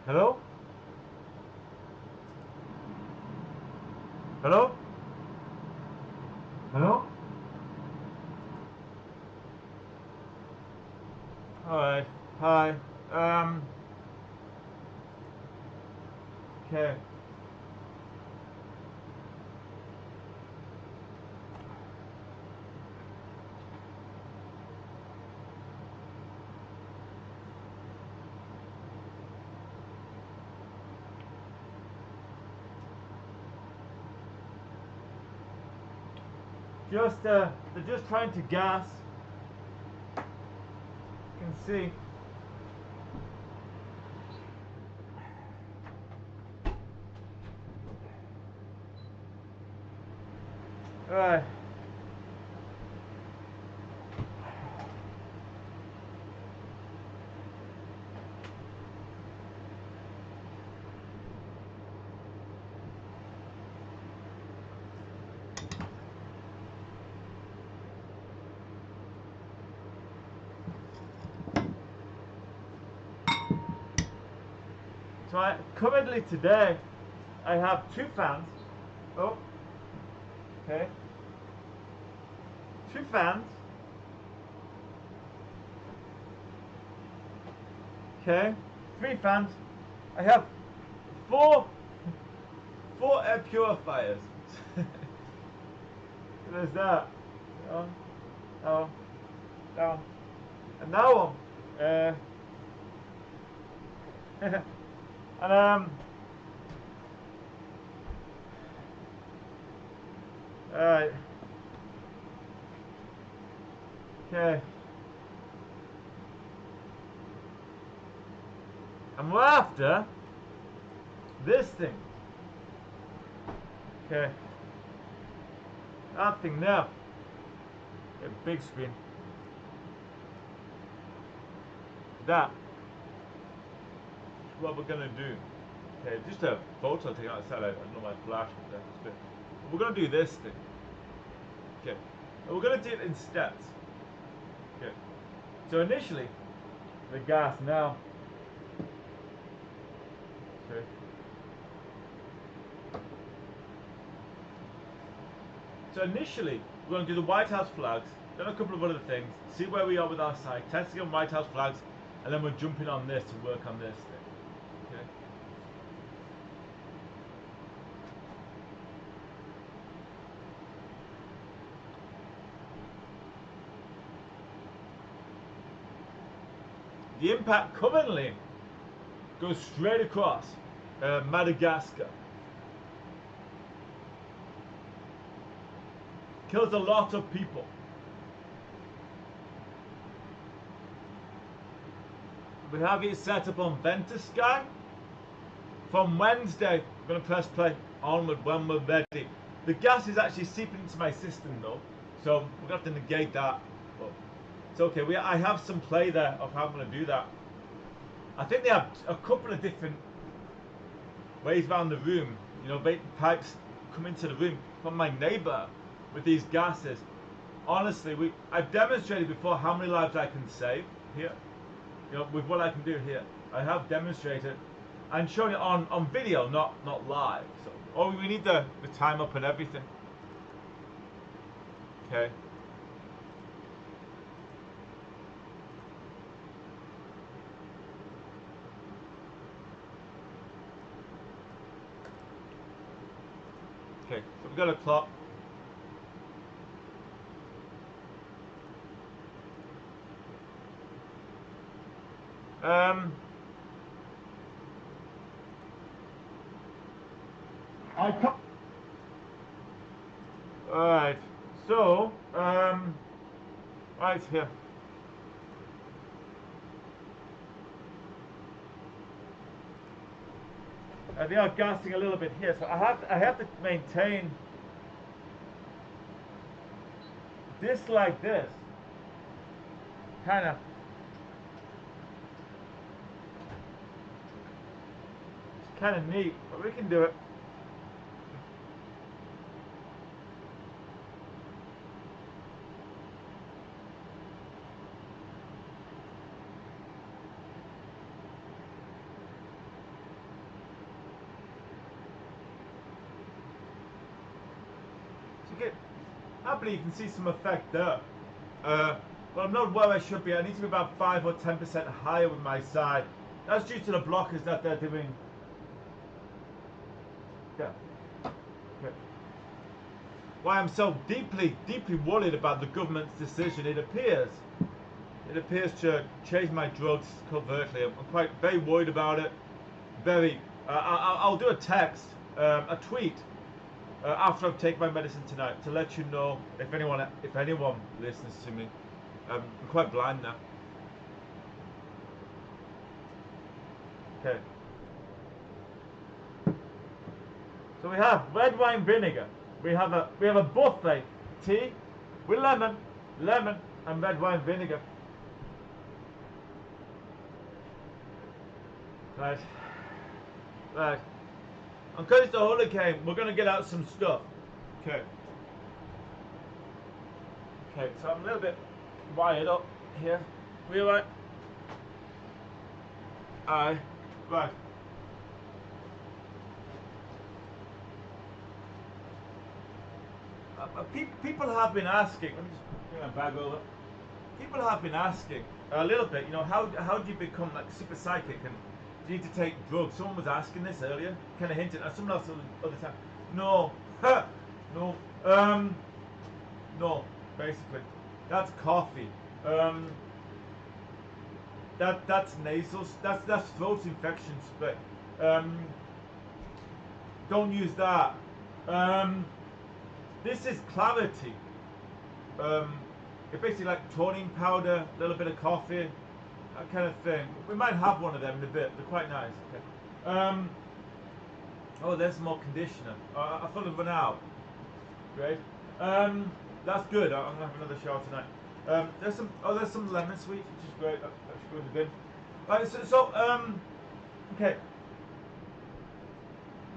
Hello? Hello? Hello? Alright. Hi. Okay. They're just trying to gas. You can see. Alright. So currently today, I have two fans. Oh, okay. Two fans. Okay. Three fans. I have four air purifiers. There's that. Oh, oh, oh. And now and alright. Okay. And we're after this thing. Okay. That thing now. A big screen. That is what we're gonna do. Okay, just a photo taken outside. I don't know my flash, but that's good. We're gonna do this thing. Okay. And we're gonna do it in steps. Okay. So initially, the gas now. Okay. So initially, we're going to do the White House flags, then a couple of other things, see where we are with our site, testing on White House flags, and then we're jumping on this to work on this thing. Okay. The impact currently goes straight across Madagascar. Kills a lot of people. We have it set up on Ventersky. From Wednesday, we're going to press play onward when we're ready. The gas is actually seeping into my system though, so we're going to have to negate that. But it's okay. I have some play there of how I'm going to do that. I think they have a couple of different ways around the room. You know, pipes come into the room from my neighbour with these gases. Honestly, I've demonstrated before how many lives I can save here. You know, with what I can do here. I have demonstrated and shown it on video, not live. So, oh, we need the time up and everything. Okay. Okay, so we've got a clock. Alright, so, right here. They are gassing a little bit here, so I have to maintain this like this. Kinda. It's kinda neat, but we can do it. happily you can see some effect there. But I'm not where I should be. I need to be about 5 or 10% higher with my side. That's due to the blockers that they're doing. Yeah. Okay. Why I'm so deeply worried about the government's decision. It appears to change my drugs covertly. I'm quite very worried about it. Very. I'll do a text, a tweet after I've taken my medicine tonight to let you know if anyone listens to me. I'm quite blind now. Okay. So we have red wine vinegar. We have a buffet tea with lemon, and red wine vinegar. Right. Right. And because it's a hurricane, we're gonna get out some stuff. Okay. Okay, so I'm a little bit wired up here. We alright? Aye. Right. People have been asking. Let me just bring my bag over. People have been asking a little bit. You know, how do you become like super psychic, and do you need to take drugs? Someone was asking this earlier, kind of hinted. Someone else the other time. No, no, no. Basically, that's coffee. That's nasal. That's throat infection spray. Don't use that. This is clarity. It's basically like toning powder, a little bit of coffee, that kind of thing. We might have one of them in a bit. They're quite nice. Okay. Oh, there's more conditioner. I thought it'd run out. Great. That's good. I'm gonna have another shower tonight. There's some lemon sweet, which is great. That should go in the bin. Right. Okay.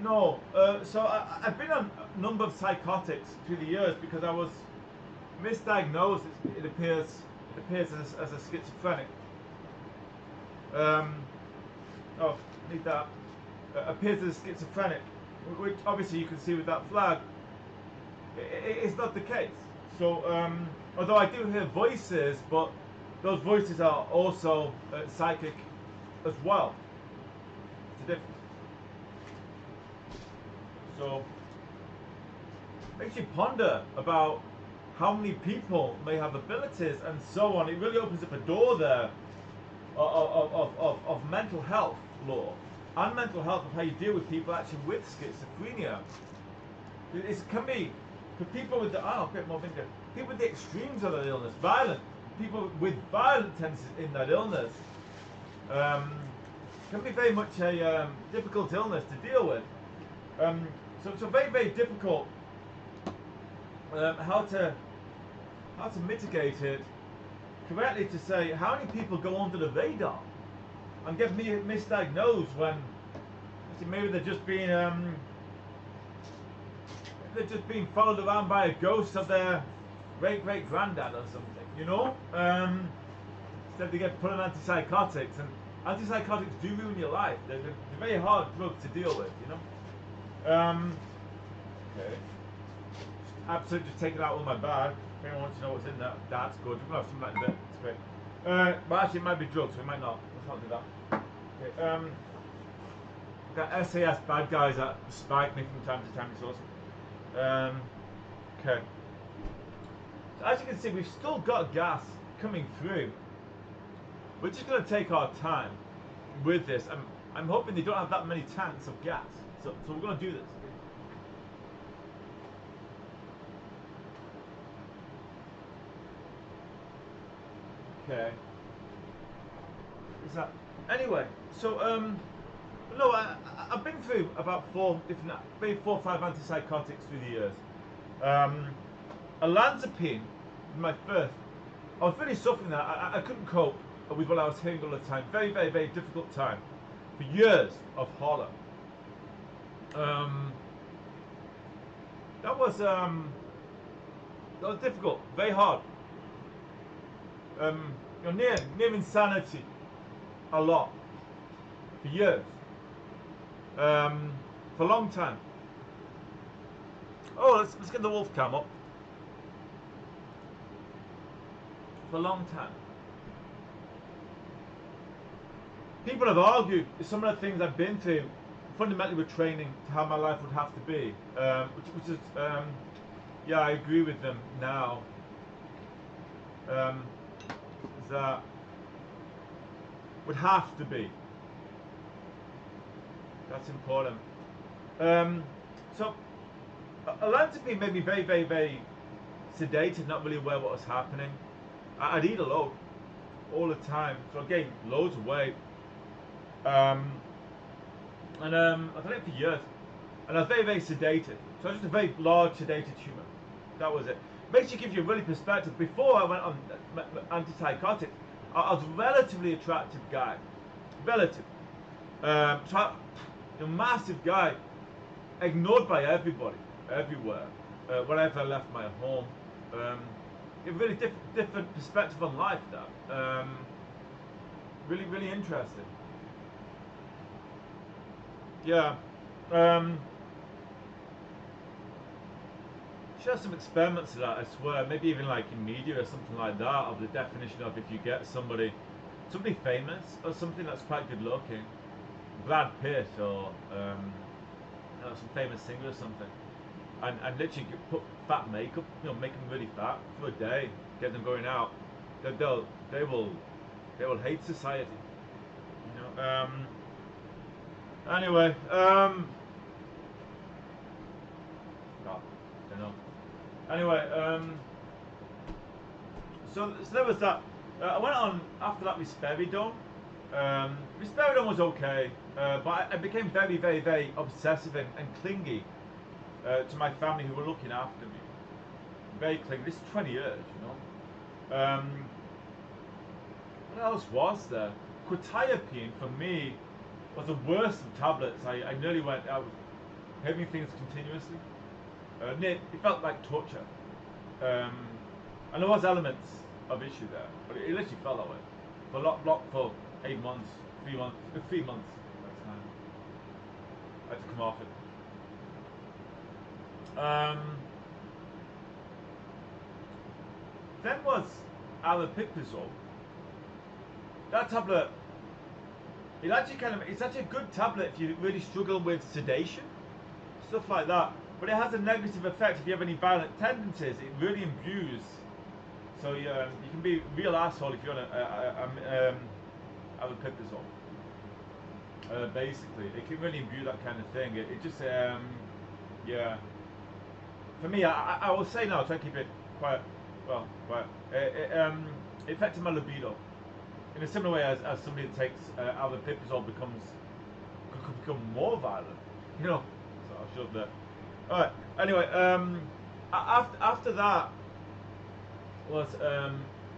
No. So I've been on a number of psychotics through the years because I was misdiagnosed. It appears as a schizophrenic. Oh, need that. Appears as a schizophrenic, which obviously you can see with that flag. It's not the case. So although I do hear voices, but those voices are also psychic as well. It's a difference. So makes you ponder about how many people may have abilities and so on. It really opens up a door there of mental health law and mental health of how you deal with people actually with schizophrenia. It can be for people with the people with the extremes of that illness, violent people with violent tendencies in that illness. Can be very much a difficult illness to deal with. So very, very difficult how to mitigate it correctly, to say how many people go under the radar and get misdiagnosed when maybe they're just being followed around by a ghost of their great granddad or something, you know. Instead they get put on antipsychotics, and antipsychotics do ruin your life. They're very hard drugs to deal with, you know. Okay. Absolutely, just take it out of my bag. If anyone wants to know what's in there, that's good. We're gonna have some of that in a bit. It's great. But actually, it might be drugs. So we might not. Let's not do that. Okay. Got SAS bad guys that spike me from time to time. It's awesome. Okay. So as you can see, we've still got gas coming through. We're just gonna take our time with this. I'm hoping they don't have that many tanks of gas. So we're gonna do this. Okay. Is that anyway? So no, I've been through about maybe 4 or 5 antipsychotics through the years. Olanzapine, my first. I was really suffering that. I couldn't cope with what I was hearing all the time. Very, very, very difficult time. For years of horror. That was difficult, very hard. You're near insanity, a lot, for years, for a long time. Oh, let's get the wolf cam up. for a long time. People have argued some of the things I've been through fundamentally were training to how my life would have to be, which is, yeah, I agree with them now. That would have to be. That's important. So I learned to be maybe very, very, very sedated, not really aware what was happening. I'd eat a lot all the time, so I gained loads of weight. I've done it for years, and I was very, very sedated. So I was just a very large sedated human. That was it. Makes you give you a really perspective. Before I went on antipsychotics, I was a relatively attractive guy, relative. So a massive guy, ignored by everybody, everywhere. Whenever I left my home, a really different perspective on life. That really, really interesting. Yeah. Share some experiments of that, I swear, maybe even like in media or something like that, of the definition of if you get somebody famous or something that's quite good looking, Brad Pitt or some famous singer or something, and literally put fat makeup, make them really fat for a day, get them going out, they will hate society, Anyway, don't know. Anyway, so there was that. I went on after that risperidone. Risperidone was okay, but I became very, very, very obsessive and clingy to my family who were looking after me. Very clingy. This is 20 years, What else was there? Quetiapine for me was the worst of tablets. I nearly went out having things continuously. It felt like torture. And there was elements of issue there, but it literally felt that way. For 8 months, 3 months, 3 months at the time. I had to come off it. Then was alipiprazole. That tablet, it's actually a good tablet if you really struggle with sedation, stuff like that. But it has a negative effect if you have any violent tendencies. It really imbues. So you can be a real asshole if you're on alipiprazole. Basically, it can really imbue that kind of thing. It just, yeah. For me, I will say now, try to keep it quiet. Well, quiet. It affected my libido in a similar way as somebody that takes alipiprazole could become more violent. So I'll show up there. All right. Anyway, after that was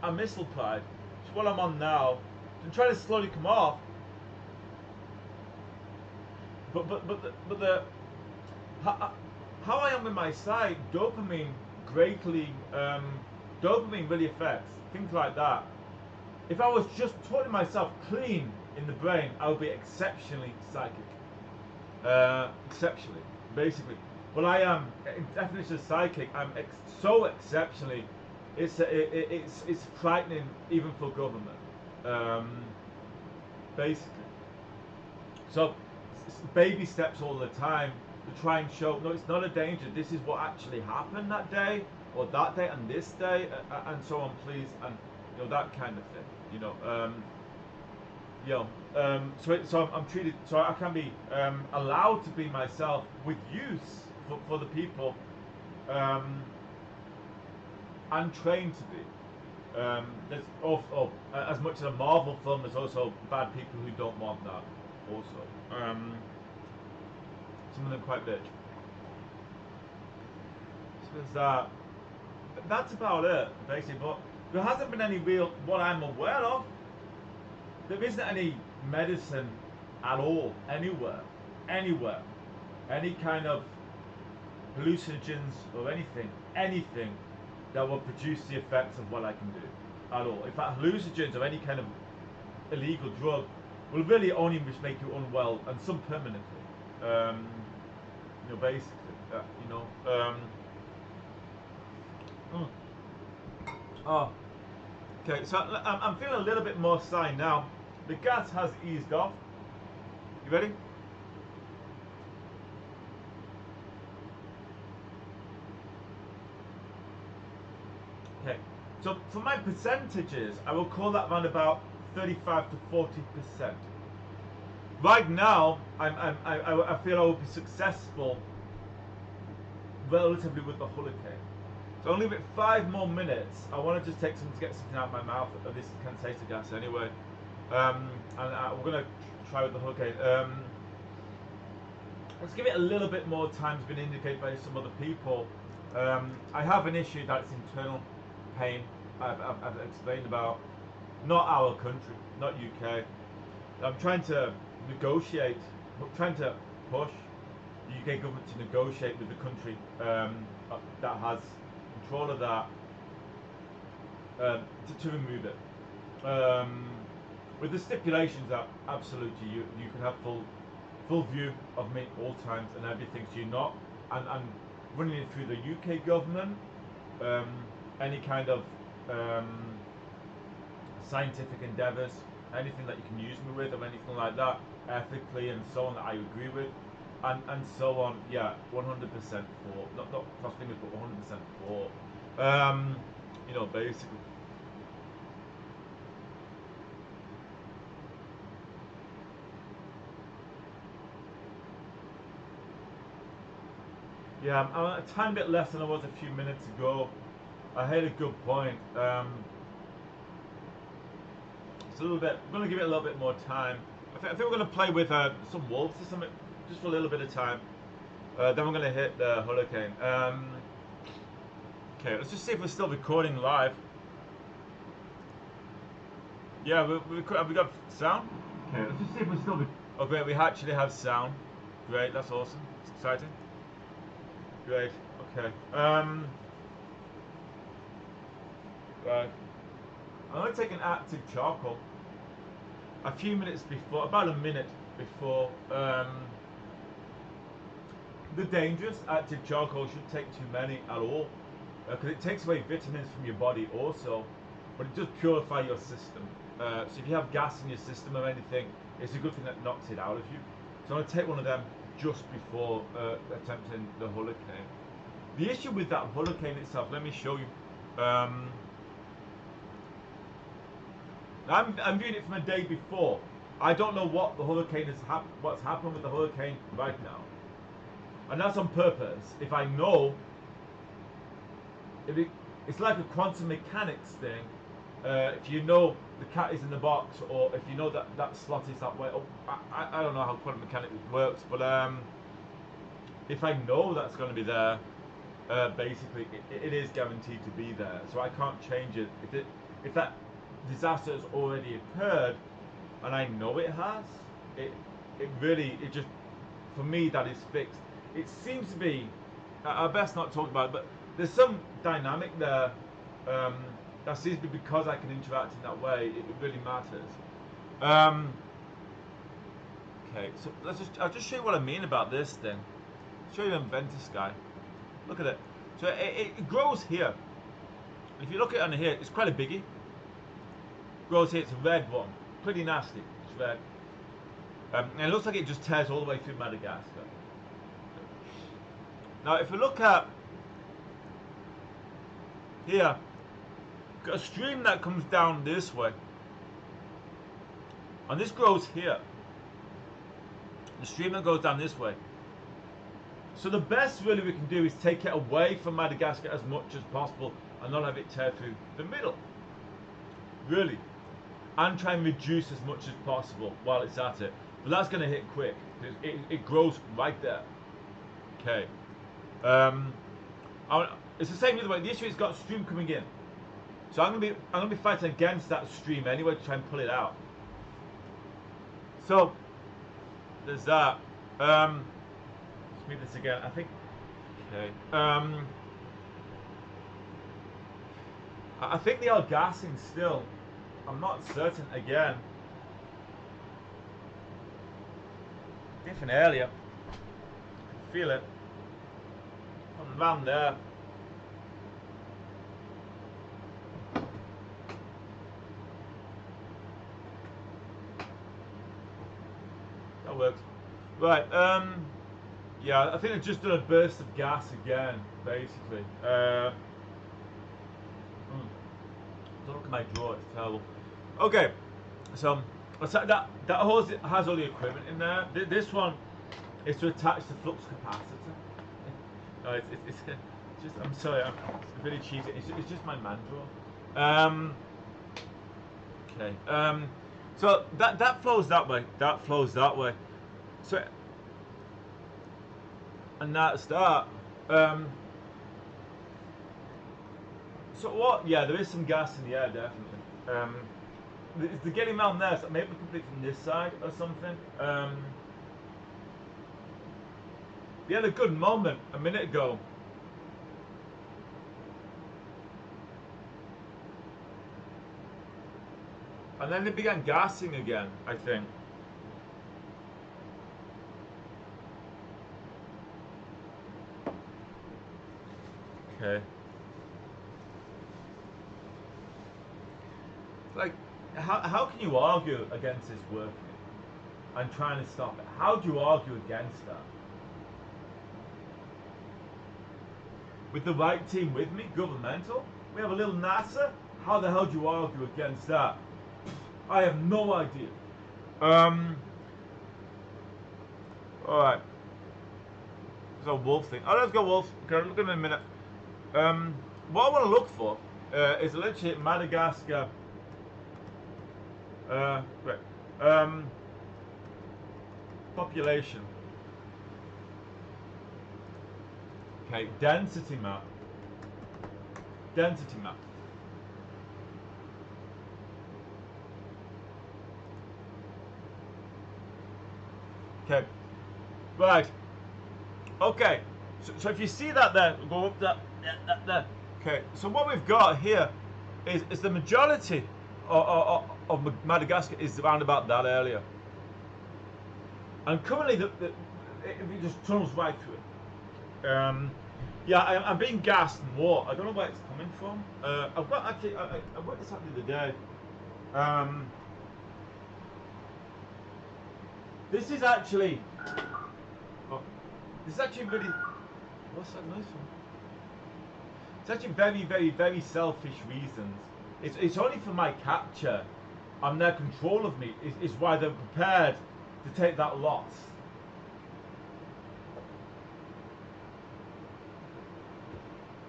amisulpride, which is what I'm on now. I'm trying to slowly come off. But how I am with my sight, dopamine dopamine really affects things like that. If I was just totally myself clean in the brain, I would be exceptionally psychic. Exceptionally, basically. But I am, in definition of psychic, I'm so exceptionally, it's frightening even for government. Basically. So, baby steps all the time to try and show, no, it's not a danger, this is what actually happened that day, or that day and this day, and so on, please, and that kind of thing, so I'm treated, so I can be allowed to be myself with use for the people I'm trained to be. There's as much as a Marvel film, there's also bad people who don't want that also. Some of them quite bitch. So there's that. That's about it, basically. But there hasn't been any real, what I'm aware of, there isn't any medicine at all, anywhere, any kind of hallucinogens or anything that will produce the effects of what I can do at all. In fact, hallucinogens or any kind of illegal drug will really only just make you unwell, and some permanently. Basically, Okay, so I'm feeling a little bit more sign now. The gas has eased off. You ready? Okay, so for my percentages, I will call that around about 35 to 40%. Right now, I feel I will be successful relatively with the hurricane. So only with 5 more minutes, I want to just take some to get something out of my mouth of this condensator gas anyway. And we're going to try with the hurricane. Let's give it a little bit more time. It's been indicated by some other people. I have an issue that's internal pain. I've explained about, not our country, not UK. I'm trying to negotiate, trying to push the UK government to negotiate with the country that has control of that to remove it. With the stipulations that absolutely you can have full view of me all times and everything, so you're not and running it through the UK government, any kind of scientific endeavours, anything that you can use me with or anything like that, ethically and so on, that I agree with, and so on. Yeah, 100% for, not cross fingers, but 100% for. You know, basically. Yeah, I'm a tiny bit less than I was a few minutes ago. I had a good point. It's a little bit. I'm going to give it a little bit more time. I think we're going to play with some wolves or something, just for a little bit of time. Then we're going to hit the hurricane. Okay, let's just see if we're still recording live. Yeah, have we got sound? Okay, let's just see if we're still. Oh, great, we actually have sound. Great, that's awesome. It's exciting. Great. Okay. Right. I'm going to take an active charcoal. A few minutes before, about a minute before. The dangerous active charcoal shouldn't take too many at all, because it takes away vitamins from your body also, but it does purify your system. So if you have gas in your system or anything, it's a good thing that knocks it out of you. So I'm going to take one of them just before attempting the hurricane. The issue with that hurricane itself, let me show you. I'm viewing it from a day before. I don't know what the hurricane has what's happened with the hurricane right now, and that's on purpose. If I know, it's like a quantum mechanics thing. If you know the cat is in the box, or if you know that slot is that way, I don't know how quantum mechanics works, but if I know that's going to be there, basically it is guaranteed to be there. So I can't change it. If that disaster has already occurred, and I know it has, it just, for me, that is fixed. It seems to be, I best not talk about it, but there's some dynamic there that seems to be, because I can interact in that way, it really matters. Okay, so I'll just show you what I mean about this thing. I'll show you an inventor sky. Look at it. So it grows here. If you look at it on here, it's quite a biggie. Grows here, it's a red one. Pretty nasty. It's red. And it looks like it just tears all the way through Madagascar. Now, if we look at here, got a stream that comes down this way. And this grows here. The stream that goes down this way. So the best really we can do is take it away from Madagascar as much as possible and not have it tear through the middle. Really. And try and reduce as much as possible while it's at it. But that's going to hit quick. It grows right there. Okay. It's the same either way. The issue is got a stream coming in. So I'm gonna be fighting against that stream anyway to try and pull it out. So there's that. Let's move this again. I think. Okay. I think they are gassing still. I'm not certain again. Different area. I can feel it. Around there. works. Right, yeah, I think I've just done a burst of gas again, basically. Don't look at my drawer, it's terrible. Okay, so that hose has all the equipment in there. This one is to attach the flux capacitor. No, it's just, I'm sorry, it's really cheesy. It's just my man drawer. Okay. So that flows that way. That flows that way. So, and that's that. So what? Yeah, there is some gas in the air, definitely. They're getting around there, so maybe we can put it from this side or something. They had a good moment a minute ago. And then they began gassing again, I think. Okay. Like, how can you argue against this working and trying to stop it? How do you argue against that? With the right team with me, governmental, we have a little NASA. How the hell do you argue against that? I have no idea. Alright. There's a wolf thing. Oh, let's go wolf. Okay, look at it in a minute. What I want to look for is literally Madagascar. Right. Population. Okay, density map. Density map. Okay. Right. Okay. So if you see that there, go up that there. Okay. So what we've got here is the majority of Madagascar is around about that area. And currently, it just tunnels right through it. Yeah, I'm being gassed more. I don't know where it's coming from. I've got actually, I worked this out the other day. This is actually, this is actually really, what's that noise from? It's actually very, very, very selfish reasons. It's only for my capture and their control of me is why they're prepared to take that loss.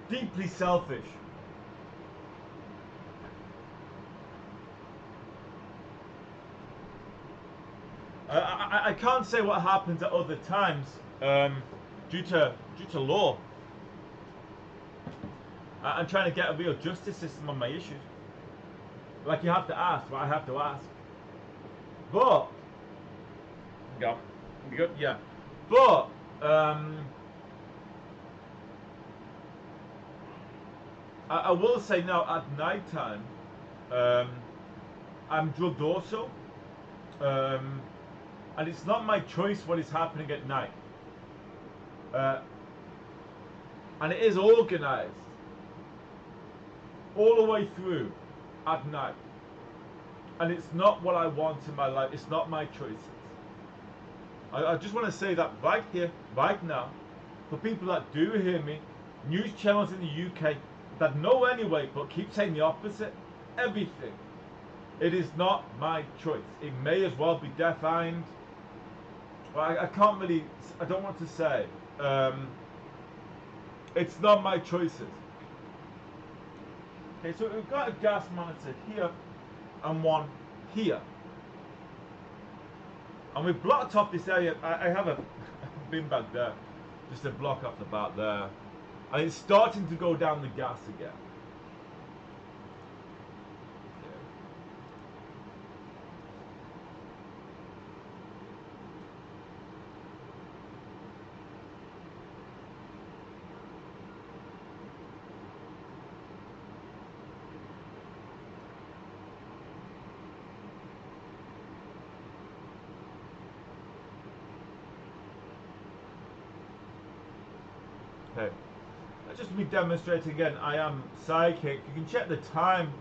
Deeply selfish. I can't say what happens at other times due to law. I'm trying to get a real justice system on my issues. Like you have to ask, what I have to ask. But yeah, good, yeah. But I will say now at night time, I'm drugged also. And it's not my choice what is happening at night. And it is organized all the way through at night. And it's not what I want in my life. It's not my choices. I just want to say that right here, right now, for people that do hear me, news channels in the UK that know anyway, but keep saying the opposite, everything. It is not my choice. It may as well be defined. I can't really, I don't want to say. It's not my choices. Okay, so we've got a gas monitor here and one here. And we've blocked off this area. I have a bin bag there, just to block off the back there. And it's starting to go down the gas again. Okay, that's just me demonstrating again. I am psychic. You can check the time.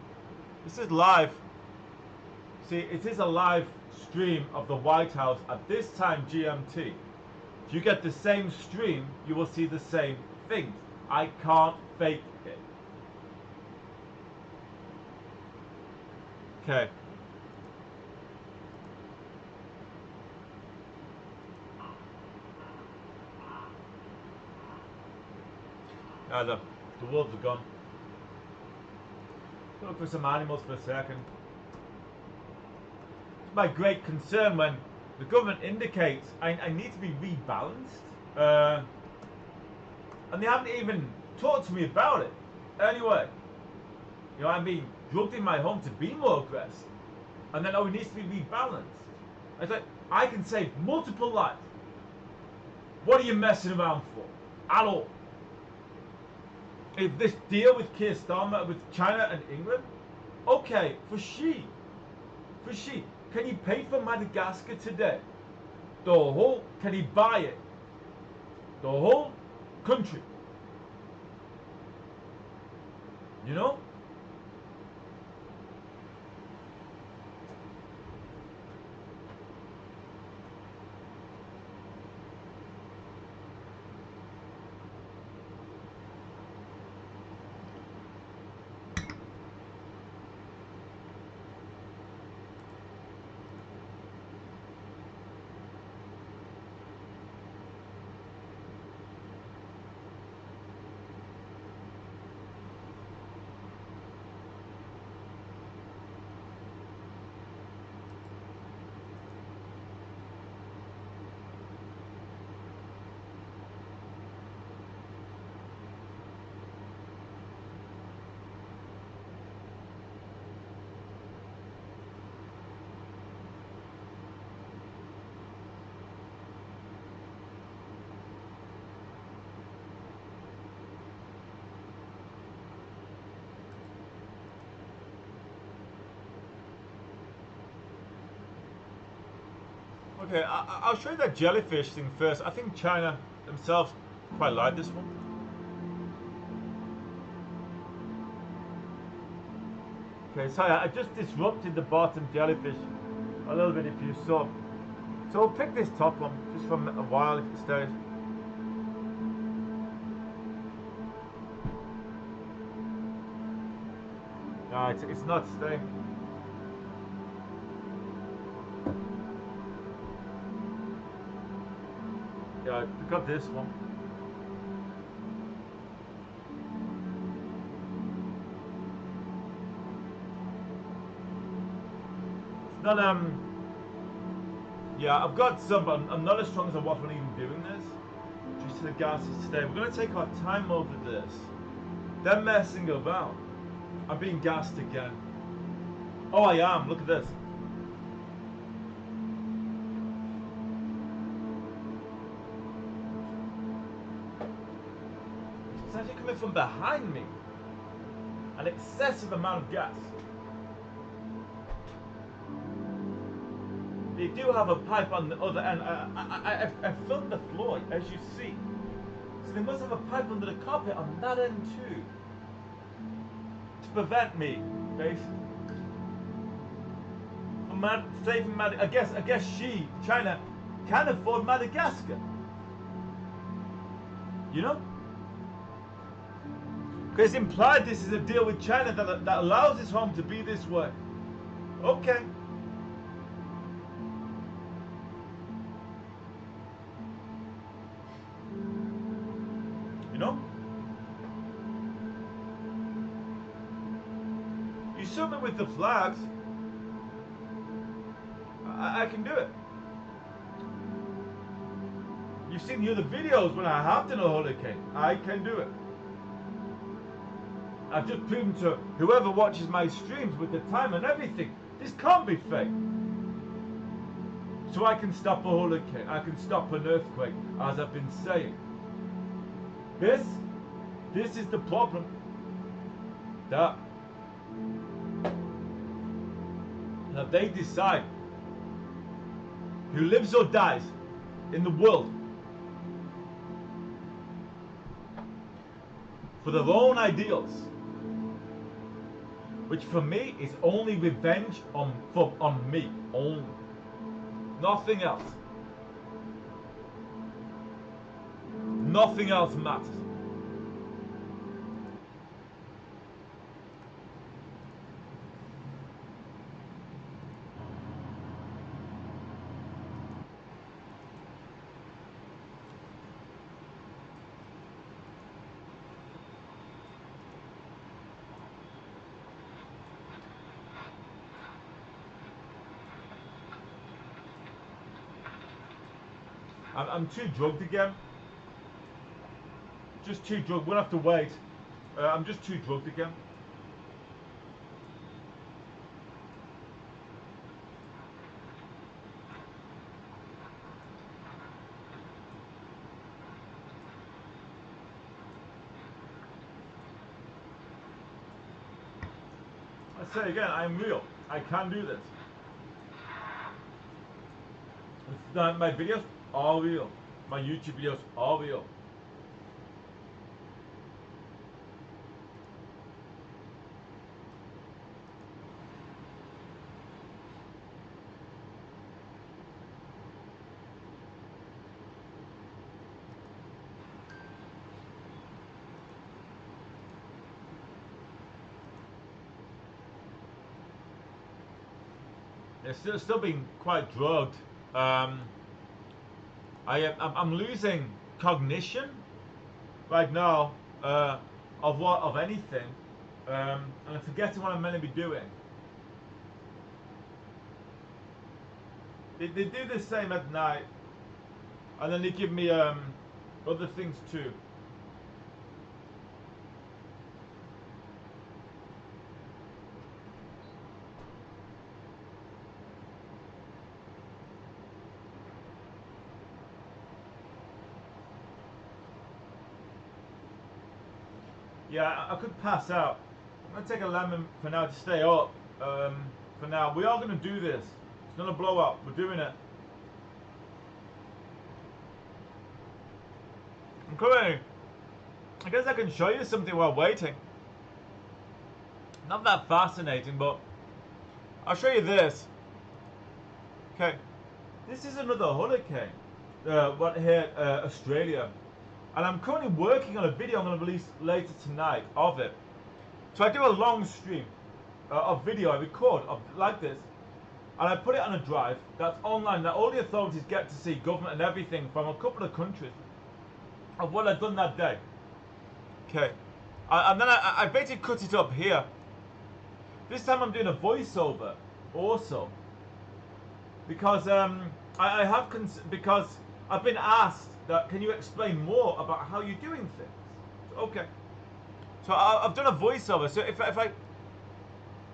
This is live. See, it is a live stream of the White House at this time GMT, if you get the same stream, you will see the same things. I can't fake it. Okay. Ah, the wolves are gone. Look for some animals for a second. It's my great concern when the government indicates I need to be rebalanced. And they haven't even talked to me about it. Anyway, you know, I'm being drugged in my home to be more aggressive. And then, oh, it needs to be rebalanced. It's like, I can save multiple lives. What are you messing around for? At all. If this deal with Keir Starmer, with China and England, okay, for she, can you pay for Madagascar today? The whole, can he buy it? The whole country. You know? Okay, I'll show you that jellyfish thing first. I think China themselves quite like this one. Okay, sorry, I just disrupted the bottom jellyfish a little bit if you saw. So we'll pick this top one just for a while if it stays. No, it's not staying. Yeah, I got this one. It's not yeah, I've got some, but I'm not as strong as I was when even doing this. Just to the gases today. We're gonna take our time over this. They're messing about. I'm being gassed again. Oh, I am. Look at this. It's actually coming from behind me. An excessive amount of gas. They do have a pipe on the other end. I filled the floor, as you see. So they must have a pipe under the carpet on that end too. To prevent me, basically. From saving Madagascar. I guess China, can afford Madagascar. You know? Because it's implied this is a deal with China that allows this home to be this way. Okay. You know? You saw me with the flags. I can do it. You've seen the other videos when I have done a hurricane. I can do it. I've just proven to whoever watches my streams with the time and everything, this can't be fake. So I can stop a hurricane, I can stop an earthquake, as I've been saying. This is the problem. That now they decide who lives or dies in the world for their own ideals, which for me is only revenge on me only. Nothing else. Nothing else matters. I'm too drugged again. Just too drugged. We'll have to wait. I'm just too drugged again. I say again, I'm real. I can do this. My videos are real. My YouTube videos are real. It's still being quite drugged. I'm losing cognition right now of anything, and I'm forgetting what I'm meant to be doing. They do the same at night, and then they give me other things too. Yeah, I could pass out. I'm gonna take a lemon for now to stay up. For now, we are gonna do this. It's gonna blow up. We're doing it. I'm coming. I guess I can show you something while waiting. Not that fascinating, but I'll show you this. Okay, this is another hurricane. What here, Australia. And I'm currently working on a video I'm going to release later tonight of it. So I do a long stream of video I record of like this, and I put it on a drive that's online that all the authorities get to see, government and everything from a couple of countries, of what I've done that day. Okay, and then I basically cut it up here. This time I'm doing a voiceover also, because because I've been asked that, can you explain more about how you're doing things? Okay. So I've done a voiceover. So if I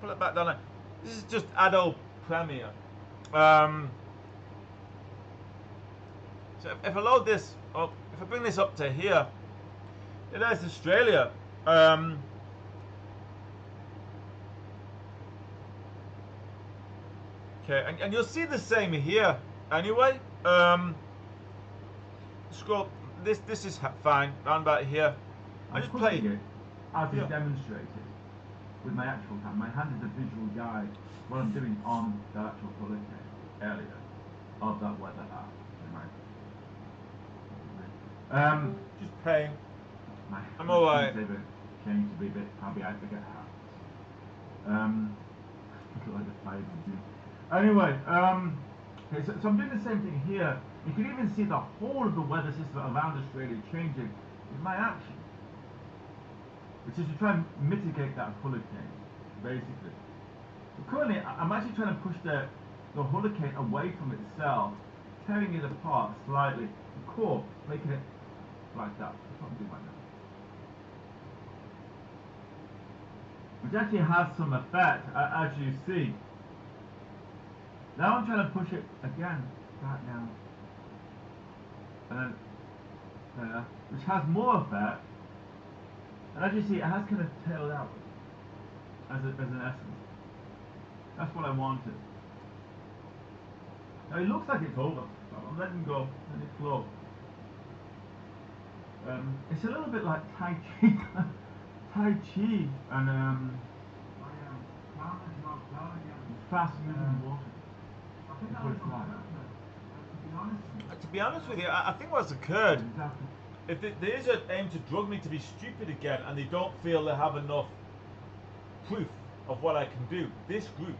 pull it back down, this is just Adobe Premiere. So if I load this up, if I bring this up to here, it is Australia. Okay, and you'll see the same here. Anyway, scroll. This is fine. Round about here. I just play it as is demonstrated with my actual hand. My hand is a visual guide what I'm doing on the actual hurricane area of that weather app. Just playing. I'm alright. Changed to be a bit. Probably I forget how. Like a fire dude. Anyway, okay, so I'm doing the same thing here. You can even see the whole of the weather system around Australia changing with my action, which is to try and mitigate that hurricane, basically. But currently, I'm actually trying to push the hurricane away from itself, tearing it apart slightly, the core, making it like that. That's what I'm doing right now. Which actually has some effect, as you see. Now I'm trying to push it again, right now. And then there, which has more effect. And as you see, it has kind of tailed out as an essence. That's what I wanted. Now it looks like it's over. So I'm letting go, let it flow. It's a little bit like Tai Chi. Tai Chi and fast moving water. I think that was like. To be honest with you, I think what's occurred, Exactly. if there is an aim to drug me to be stupid again, and they don't feel they have enough proof of what I can do, this group,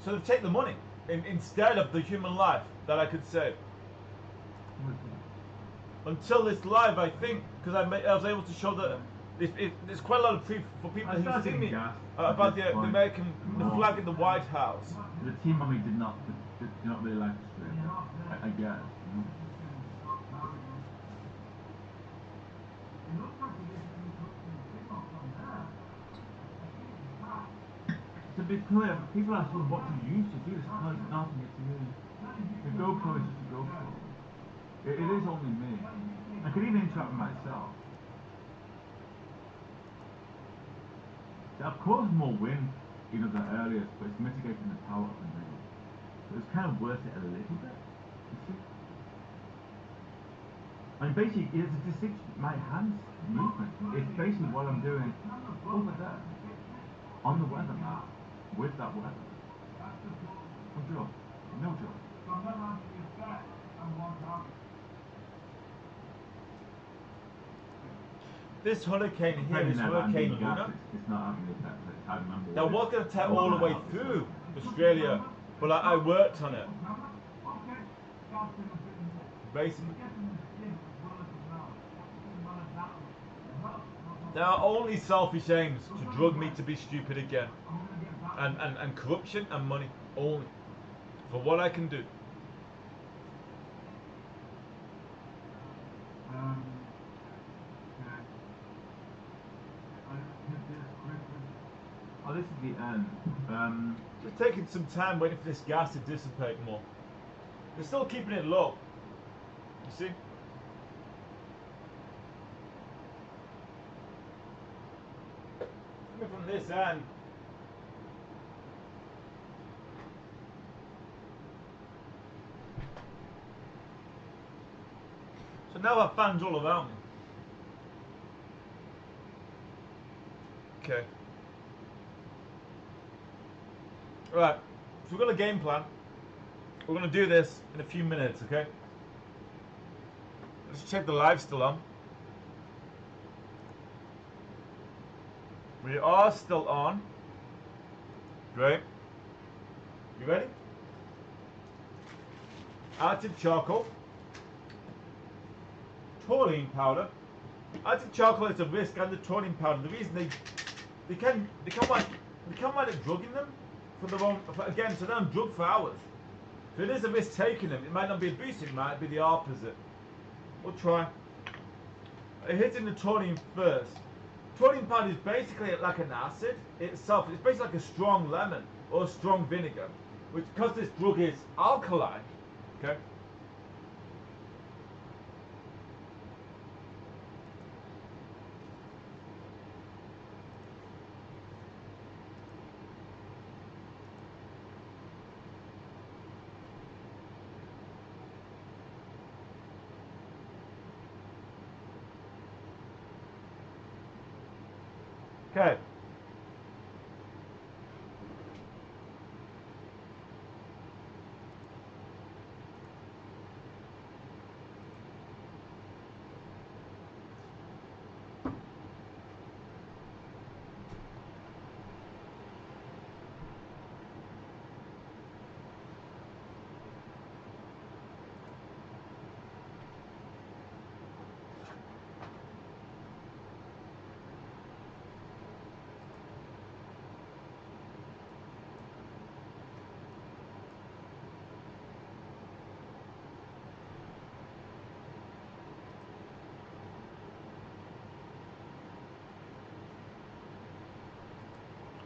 so they take the money instead of the human life that I could save. Until this live, I think, because I was able to show that there's quite a lot of proof for people I who started see me getting gassed about at the this point. American, the flag in the White House. The team on me did not really like the stream. I guess. You know? To be clear, people ask me what to use to do this. No, it's nothing. It's me. The GoPro is just a GoPro. It is only me. I could even interact with myself. I've caused more wind, than earlier, but it's mitigating the power up and down. So it's kind of worth it a little bit. You see? I mean, basically, it's a distinct, my hands movement. It's basically what I'm doing over there, on the weather map, with that weather. No joke. No joke. This hurricane here, this hurricane Luna, it's not having the effect that it's having on the that was going to take all the way through Australia, but I worked on it. Basically. There are only selfish aims to drug me to be stupid again. And corruption and money only. For what I can do. Oh, this is the end. Just taking some time waiting for this gas to dissipate more. They're still keeping it low. You see? Coming from this end. So now I have fans all around me. Okay. Right, so we've got a game plan. We're going to do this in a few minutes, okay? Let's check the live still on. We are still on. Great. You ready? Active charcoal. Taurine powder. Active charcoal is a risk, and the taurine powder. The reason they can wind up drugging them for their own. Again, so they don't drug for hours. So it is a risk taking them. It might not be a boost. It might be the opposite. We'll try. Hitting the taurine first. Taurine powder is basically like an acid itself. It's basically like a strong lemon or a strong vinegar, which because this drug is alkaline. Okay. Okay.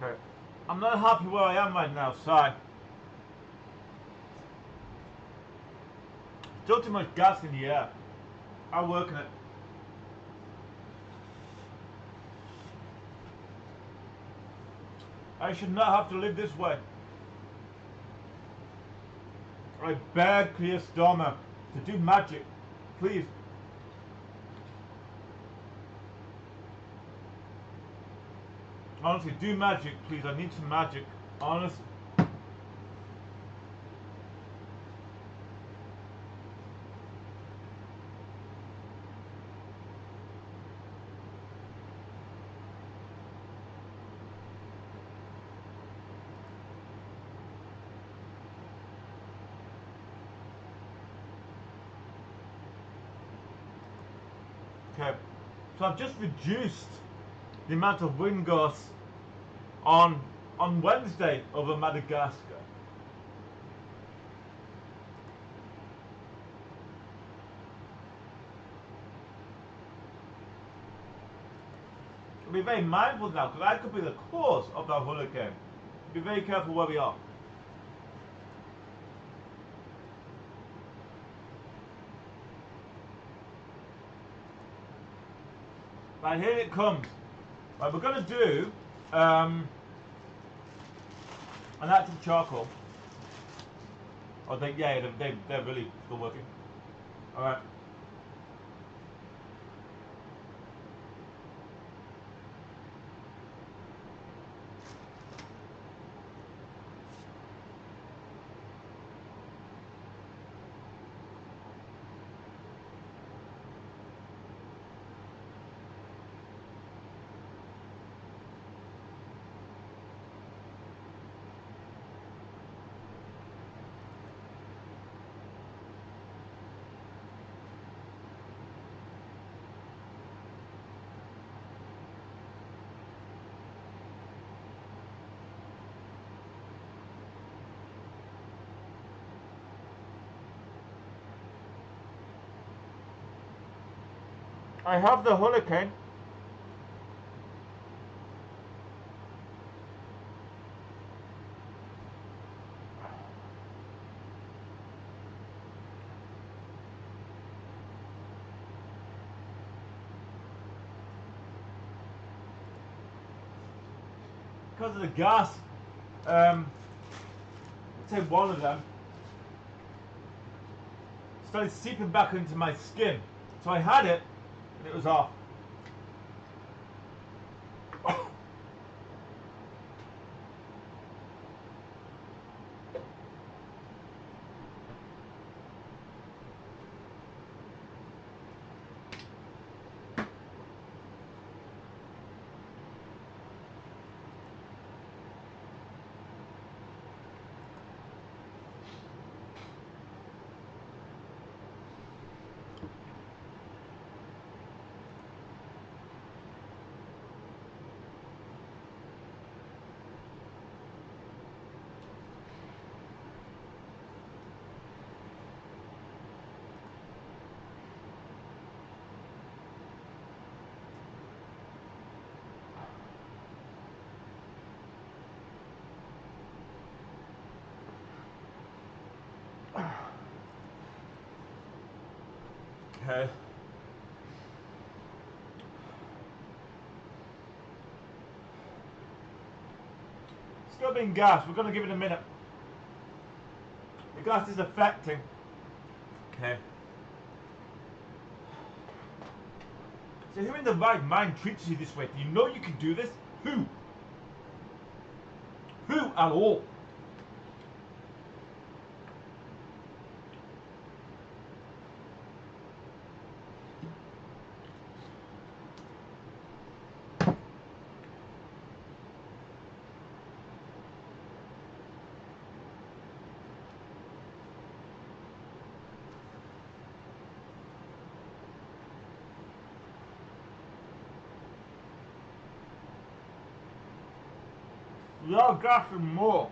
Okay. I'm not happy where I am right now, sorry. Still too much gas in the air. I'll work on it. I should not have to live this way. I beg Clear Stormer to do magic, please. Honestly, do magic, please. I need some magic. Honest. Okay, so I've just reduced the amount of wind gusts on Wednesday over Madagascar. Be very mindful now, because I could be the cause of that hurricane. Be very careful where we are. Right, here it comes. Right, we're going to do an active charcoal. Oh, they're really still working. All right. I have the hurricane. Because of the gas, let's say one of them started seeping back into my skin. So I had it, and it was off. Okay. Still being gas. We're going to give it a minute. The gas is affecting. Okay. So who in the right mind treats you this way? Do you know you can do this? Who? Who at all? We are gassing more.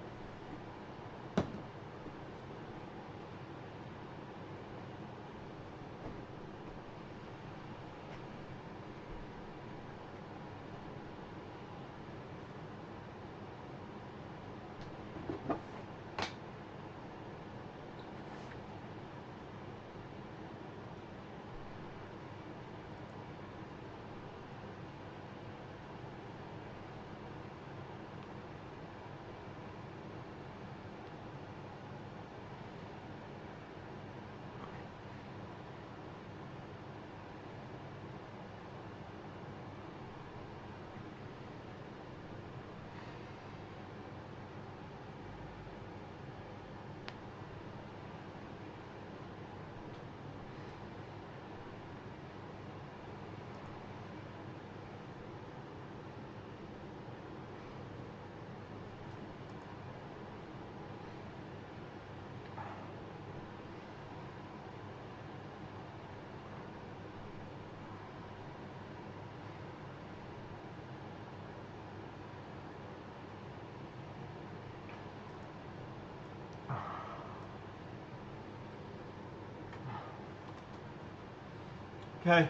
Okay.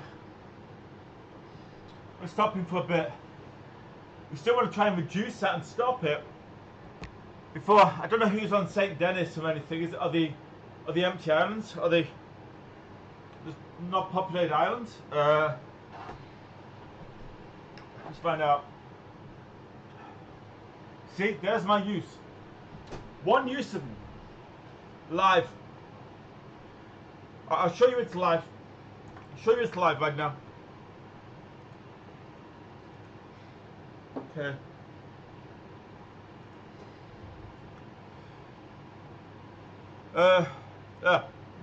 We're stopping for a bit. We still want to try and reduce that and stop it. Before, I don't know who's on St. Denis or anything. Are the empty islands? Are they not populated islands? Let's find out. See, there's my use. One use of live. I'll show you it's live. I'll show you it's live right now. Okay.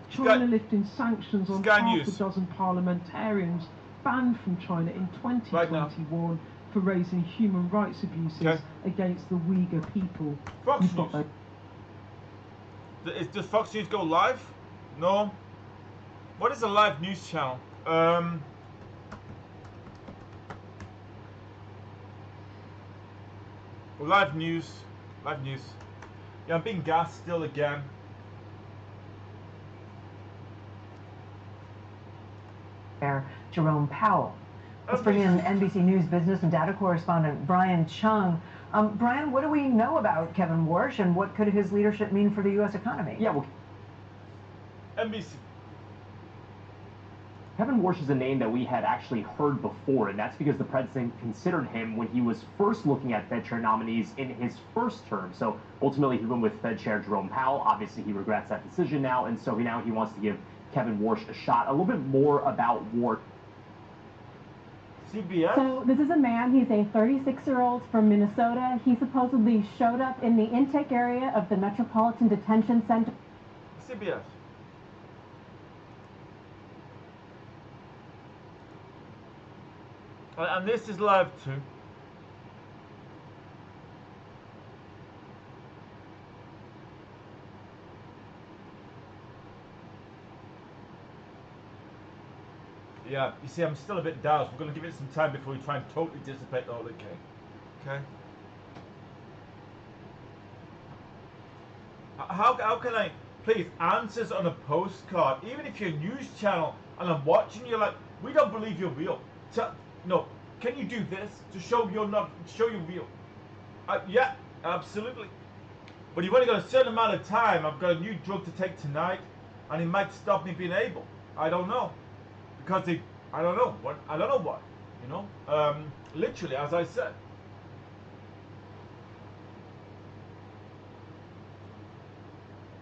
China lifting sanctions on Sky half News. a dozen parliamentarians banned from China in 2021 for raising human rights abuses against the Uyghur people. Fox News. Does Fox News go live? No. What is a live news channel? Live news. Live news. Yeah, I'm being gassed still again. Jerome Powell. Let's bring in NBC News business and data correspondent Brian Chung. Brian, what do we know about Kevin Warsh, and what could his leadership mean for the U.S. economy? Yeah, well, NBC. Kevin Warsh is a name that we had actually heard before, and that's because the president considered him when he was first looking at Fed chair nominees in his first term. So ultimately, he went with Fed Chair Jerome Powell. Obviously, he regrets that decision now, and so now he wants to give Kevin Warsh a shot. A little bit more about Warsh. CBS? So this is a man, he's a 36-year-old from Minnesota. He supposedly showed up in the intake area of the Metropolitan Detention Center. CBS. And this is live too. Yeah, you see, I'm still a bit doused. We're going to give it some time before we try and totally dissipate all the cake. Okay? How can I, please, answers on a postcard, even if you're a news channel and I'm watching you like, we don't believe you're real. No, can you do this to show you're real? Yeah, absolutely. But you've only got a certain amount of time. I've got a new drug to take tonight, and it might stop me being able. I don't know. Because I don't know what, you know, literally, as I said.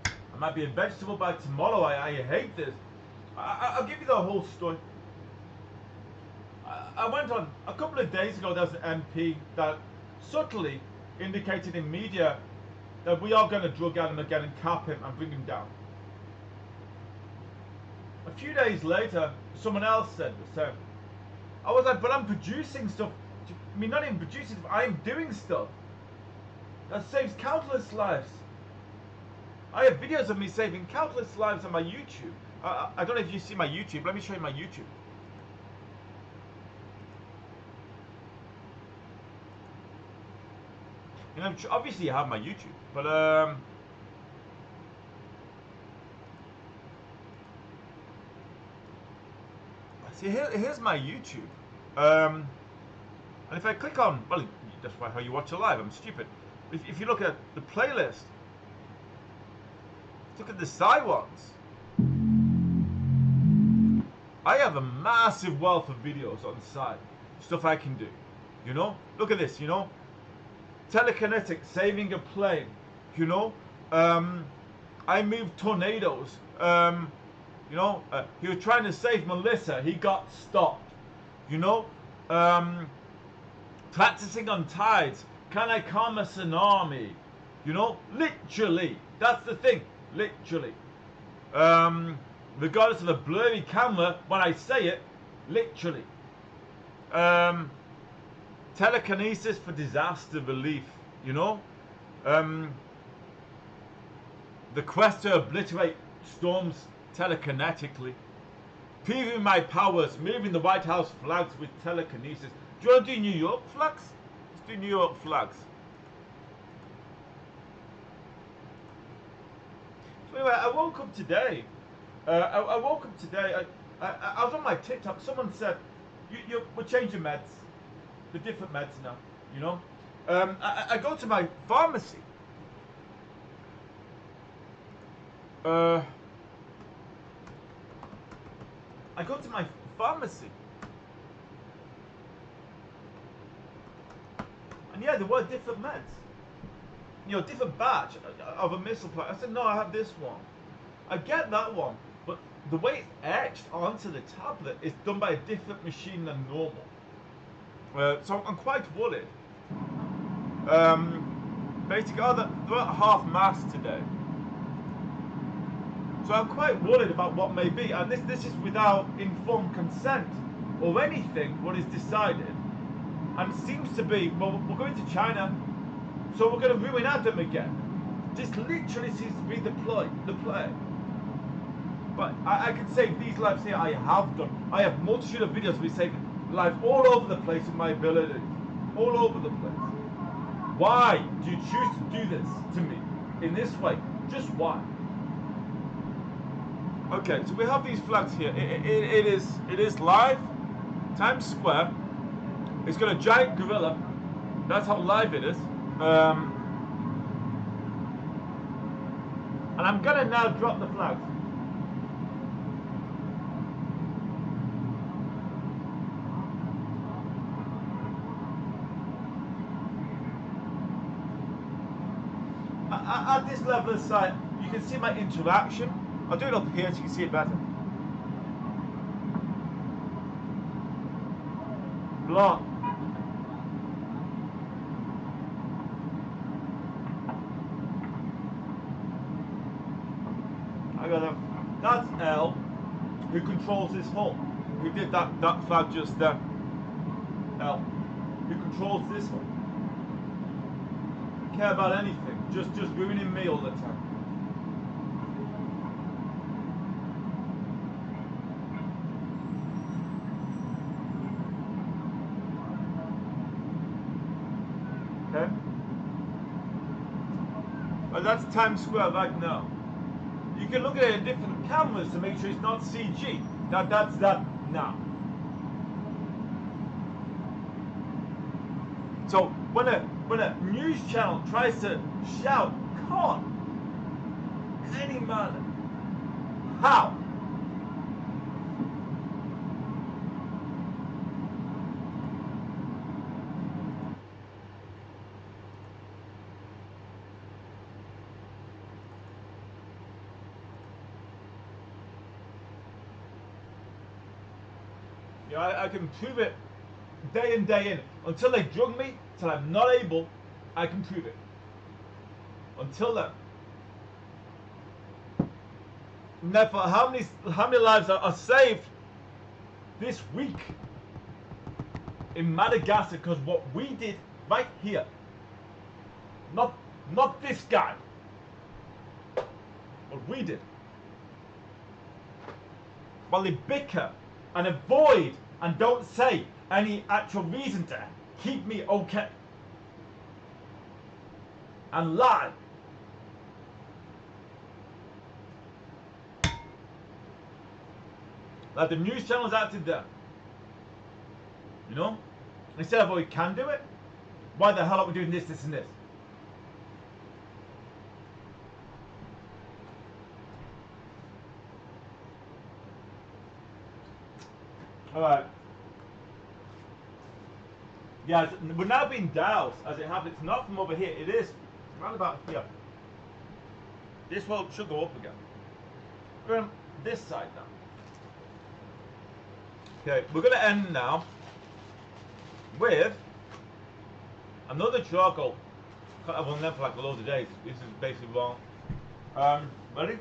I might be a vegetable by tomorrow. I hate this. I'll give you the whole story. I went on, a couple of days ago, there was an MP that subtly indicated in media that we are going to drug Adam again and cap him and bring him down. A few days later, someone else said the same. I was like, but I'm producing stuff. I mean, not even producing stuff, I'm doing stuff that saves countless lives. I have videos of me saving countless lives on my YouTube. I don't know if you see my YouTube. Let me show you my YouTube. You know, obviously you have my YouTube, but see, here's my YouTube. And if I click on, well, that's how you watch a live. I'm stupid. If you look at the playlist, look at the side ones. I have a massive wealth of videos on the side, stuff I can do. You know, look at this. You know, telekinetic, saving a plane. You know, I moved tornadoes. You know, he was trying to save Melissa. He got stopped. You know, practicing on tides. Can I calm a tsunami? You know, literally. That's the thing. Literally. Regardless of a blurry camera, when I say it, literally. Telekinesis for disaster relief. You know, the quest to obliterate storms telekinetically, proving my powers, moving the White House flags with telekinesis. Do you want to do New York flags? Let's do New York flags. So anyway, I woke up today. I I was on my TikTok. Someone said, we're changing meds, the different meds now. You know, I go to my pharmacy. I go to my pharmacy. And yeah, there were different meds. You know, different batch of a missile plate. I said, no, I have this one. I get that one, but the way it's etched onto the tablet is done by a different machine than normal. So I'm quite worried. Basically, they're at half mast today. So I'm quite worried about what may be. And this is without informed consent or anything, what is decided. And it seems to be, well, we're going to China, so we're going to ruin Adam again. This literally seems to be the play. But I can save these lives here. I have done. I have multitude of videos we save lives all over the place with my abilities. All over the place. Why do you choose to do this to me in this way? Just why? Okay, so we have these flags here. It is live. Times Square. It's got a giant gorilla. That's how live it is. And I'm gonna now drop the flags. At this level of sight, you can see my interaction. I'll do it up here so you can see it better. Block. I got him. That's L, who controls this hull. Who did that flag just there. L, who controls this hull. Care about anything, just ruining me all the time. Okay? Well, that's Times Square right now. You can look at it in different cameras to make sure it's not CG. That's that now. So when a news channel tries to shout, "Con any man," how? You know, I can prove it day in, day in. Until they drug me, till I'm not able, I can prove it. Until then. And therefore, how many lives are saved this week in Madagascar because what we did right here. Not this guy. What we did. While they bicker and avoid and don't say any actual reason to keep me okay. And lie. Like the news channels acted there. You know? Instead of, oh, we can do it, why the hell are we doing this, this, and this? Alright. Yeah, we're now being doused as it happens. It's not from over here, it is right about here. This one should go up again. We're on this side now. Okay, we're going to end now with another charcoal. I've on there for like a load of days. This is basically wrong. Ready?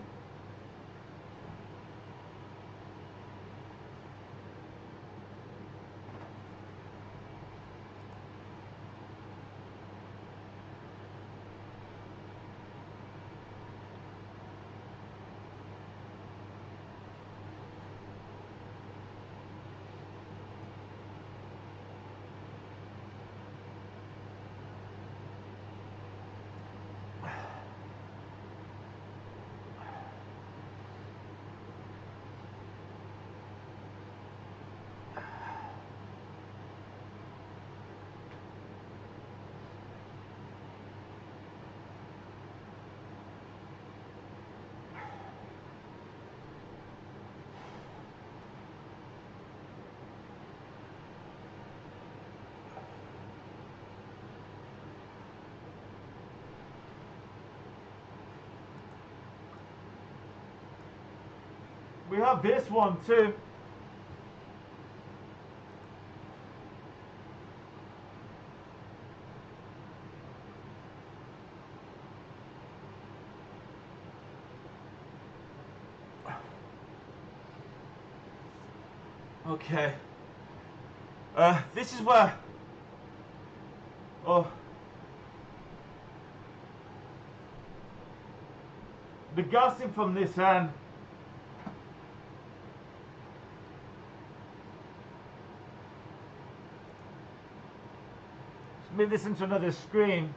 we have this one too. Okay. This is where. Oh. The gassing from this end. Let's move this into another screen.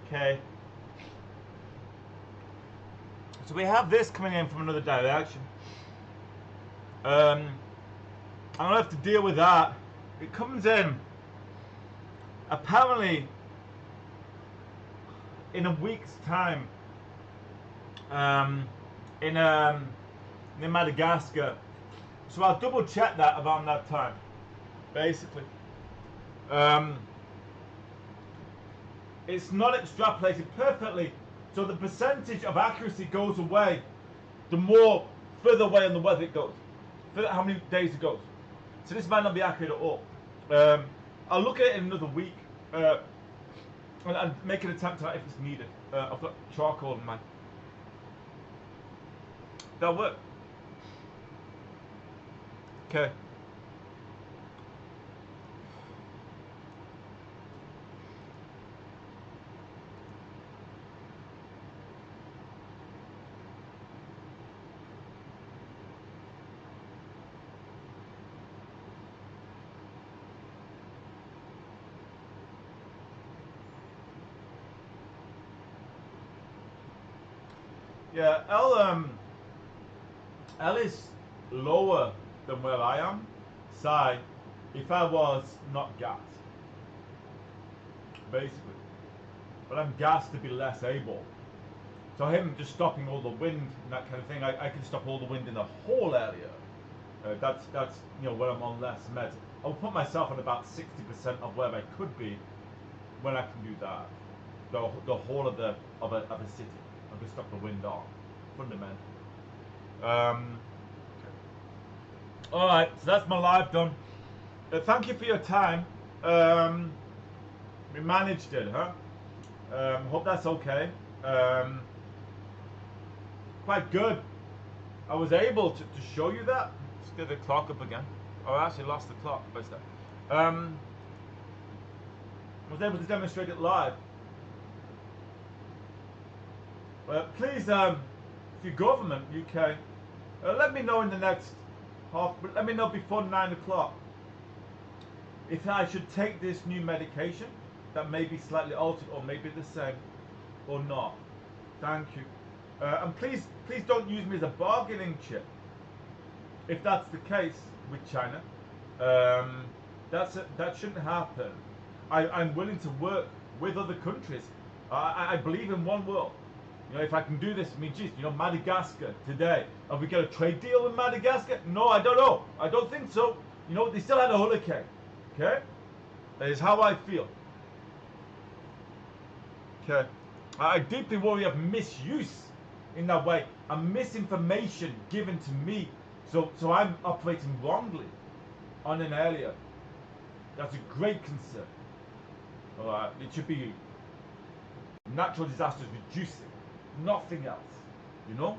Okay. So we have this coming in from another direction. I'm gonna have to deal with that. It comes in apparently in a week's time. In Madagascar. So I'll double check that around that time. Basically. It's not extrapolated perfectly, so the percentage of accuracy goes away the more further away on the weather it goes, for how many days it goes. So this might not be accurate at all. I'll look at it in another week and make an attempt at it if it's needed. I've got charcoal in mind. That'll work. Okay. Yeah, L is lower than where I am. Psi, if I was not gassed, basically. But I'm gassed to be less able. So him just stopping all the wind and that kind of thing, I can stop all the wind in the whole area. That's you know, where I'm on less meds. I'll put myself on about 60% of where I could be when I can do that. The whole of a city. I can stop the wind off. Fundamental. Alright, so that's my live done. Thank you for your time. We managed it, huh? Hope that's okay. Quite good. I was able to show you that. Let's get the clock up again. Oh, I actually lost the clock. Where's that? I was able to demonstrate it live. Please, if your government, UK, let me know in the next let me know before 9 o'clock if I should take this new medication that may be slightly altered or maybe the same or not. Thank you. And please don't use me as a bargaining chip. If that's the case with China, that shouldn't happen. I'm willing to work with other countries. I believe in one world. You know, if I can do this, I mean, geez, you know, Madagascar today. Have we got a trade deal with Madagascar? No, I don't know. I don't think so. You know, they still had a hurricane. Okay? That is how I feel. Okay? I deeply worry of misuse in that way, and misinformation given to me. So I'm operating wrongly on an area. That's a great concern. Alright, it should be natural disasters reducing, nothing else. You know?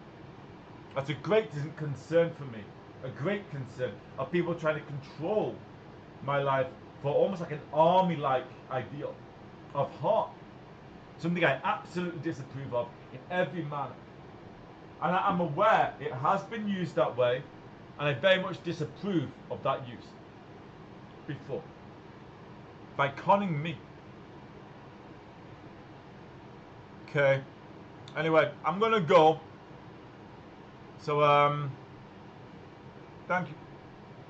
That's a great concern for me. A great concern of people trying to control my life for almost like an army-like ideal of harm. Something I absolutely disapprove of in every manner. And I'm aware it has been used that way, and I very much disapprove of that use before. By conning me. Okay. Anyway, I'm gonna go. So thank you.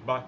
Bye.